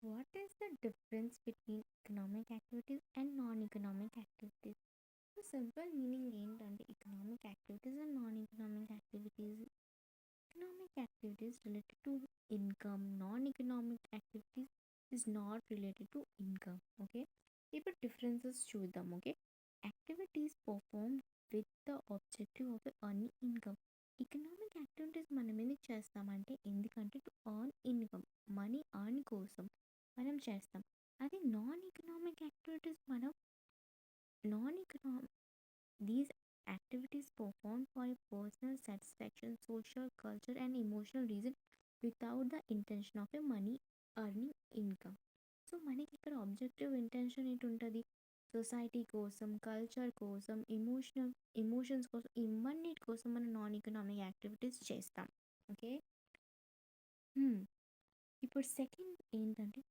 What is the difference between economic activities and non-economic activities? The simple meaning ఏంటంటే economic activities and non-economic activities. Economic activities related to income, non-economic activities is not related to income. Okay, ఇప్పుడు differences చూద్దాం. Okay, activities performed with the objective of earning income. Economic activities మనం ఎందుకు చేస్తామంటే ఎందుకంటే to earn income, money earn కోసం మనం చేస్తాం. అదే నాన్ ఎకనామిక్ యాక్టివిటీస్ మనం non economic these activities performed for a personal satisfaction, social, culture, and emotional reason without the intention of a money earning income. So మనకి ఇక్కడ objective intention ఏంటి ఉంటుంది? Society కోసం, కల్చర్ కోసం, ఎమోషన్స్ కోసం, ఇవన్నిటి కోసం మనం నాన్ ఎకనామిక్ యాక్టివిటీస్ చేస్తాం. ఓకే, ఇప్పుడు సెకండ్ ఏంటంటే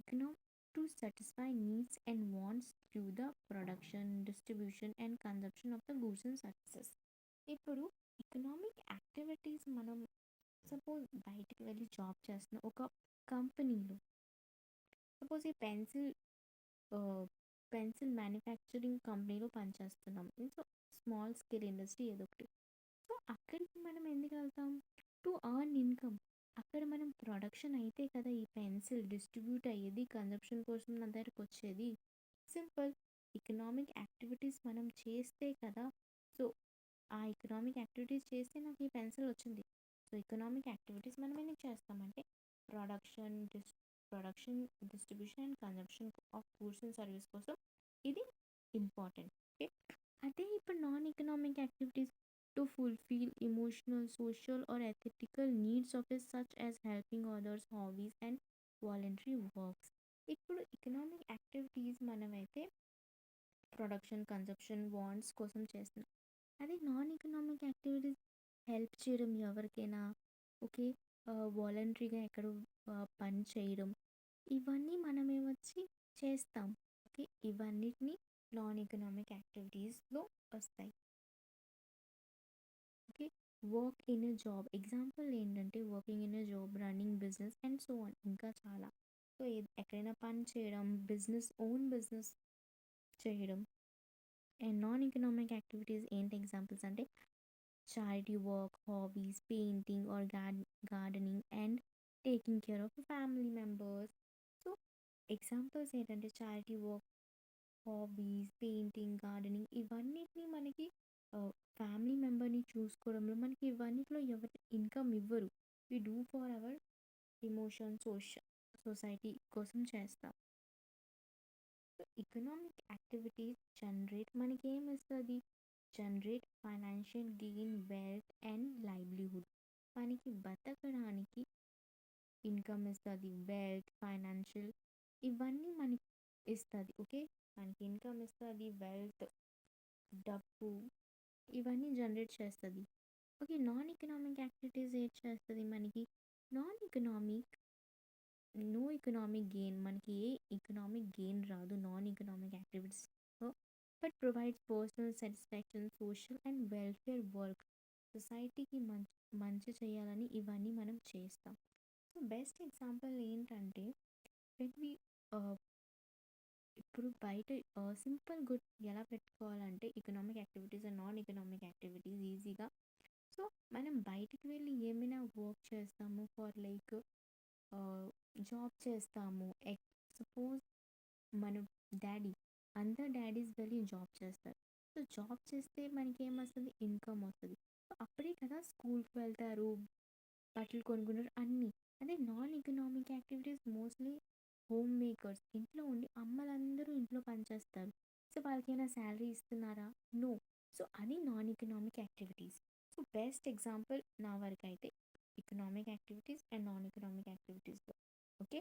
economic to satisfy needs and wants through the production, distribution and consumption of the goods and services. ఇప్పుడు ఎకనామిక్ యాక్టివిటీస్ మనం సపోజ్ బయటికి వెళ్ళి జాబ్ చేస్తున్న ఒక కంపెనీలో, సపోజ్ ఈ పెన్సిల్ మ్యానుఫ్యాక్చరింగ్ కంపెనీలో పనిచేస్తున్నాం. సో స్మాల్ స్కేల్ ఇండస్ట్రీ ఏదో ఒకటి. సో అక్కడికి మనం ఎందుకు వెళ్తాం? To earn income. అక్కడ మనం ప్రొడక్షన్ అయితే కదా ఈ పెన్సిల్ డిస్ట్రిబ్యూట్ అయ్యేది, కన్జప్షన్ కోసం నా దగ్గరకు వచ్చేది. సింపుల్. ఎకనామిక్ యాక్టివిటీస్ మనం చేస్తే కదా, సో ఆ ఎకనామిక్ యాక్టివిటీస్ చేస్తే నాకు ఈ పెన్సిల్ వచ్చింది. సో ఎకనామిక్ యాక్టివిటీస్ మనం ఎందుకు చేస్తామంటే production production, distribution and consumption of goods and service కోసం ఇది ఇంపార్టెంట్. ఓకే, అదే ఇప్పుడు non economic activities to fulfil emotional, social or ethical needs of us such as helping others, hobbies and voluntary works. ఇప్పుడు economic activities మనమైతే production, consumption, wants కోసం చేస్తున్నాం. అదే non economic activities help చేయడం ఎవరికైనా, okay, వాలంటరీగా ఎక్కడ పని చేయడం, ఇవన్నీ మనమేమొచ్చి చేస్తాం. ఓకే, ఇవన్నిటిని నాన్ ఎకనామిక్ యాక్టివిటీస్లో వస్తాయి. Okay, work in a job example ఏంటంటే working in a job, running business and so on, ఇంకా చాలా. సో ఎక్కడైనా పని చేయడం, బిజినెస్, ఓన్ బిజినెస్ చేయడం. అండ్ నాన్ ఎకనామిక్ యాక్టివిటీస్ ఏంటి ఎగ్జాంపుల్స్ అంటే charity work, hobbies, painting or gardening and taking care of family members. So examples ఏంటంటే charity work, hobbies, painting, gardening, ఇవన్నిటిని మనకి ఫ్యామిలీ మెంబర్ని చూసుకోవడంలో మనకి ఇవన్నిటిలో ఎవరు ఇన్కమ్ ఇవ్వరు. We do for our emotion, society కోసం చేస్తాం. సో ఎకనామిక్ యాక్టివిటీస్ జనరేట్ మనకి ఏమి ఇస్తుంది? Generate financial gain, wealth and livelihood. మనకి బతకడానికి ఇన్కమ్ ఇస్తుంది, వెల్త్, ఫైనాన్షియల్, ఇవన్నీ మనకి ఇస్తుంది. ఓకే, మనకి ఇన్కమ్ ఇస్తుంది, వెల్త్, డబ్బు, ఇవన్నీ జనరేట్ చేస్తుంది. ఓకే, నాన్ ఎకనామిక్ యాక్టివిటీస్ ఏం చేస్తుంది మనకి? Non economic no economic gain, మనకి ఏ ఎకనామిక్ గెయిన్ రాదు non economic activities, but provides personal satisfaction, social and welfare work. సొసైటీకి మంచి చేయాలని ఇవన్నీ మనం చేస్తాం. సో బెస్ట్ ఎగ్జాంపుల్ ఏంటంటే వెన్ వి ఇప్పుడు బయట సింపుల్ గుడ్ ఎలా పెట్టుకోవాలంటే economic activities and non economic activities ఈజీగా. సో మనం బయటికి వెళ్ళి ఏమైనా వర్క్ చేస్తాము ఫర్ లైక్ జాబ్ చేస్తాము. సపోజ్ మన డాడీ, అందరు డాడీస్ వెళ్ళి జాబ్ చేస్తారు. సో జాబ్ చేస్తే మనకి ఏమొస్తుంది? ఇన్కమ్ వస్తుంది. సో అప్పుడే కదా స్కూల్కి వెళ్తారు, బట్టలు కొనుక్కుంటారు అన్నీ. అదే non economic activities mostly home makers, ఇంట్లో ఉండి అమ్మలందరూ ఇంట్లో పనిచేస్తారు. సో వాళ్ళకి ఏమైనా శాలరీ ఇస్తున్నారా? నో. సో అది non economic activities. So best example నా వరకు అయితే economic activities and non economic యాక్టివిటీస్లో. ఓకే.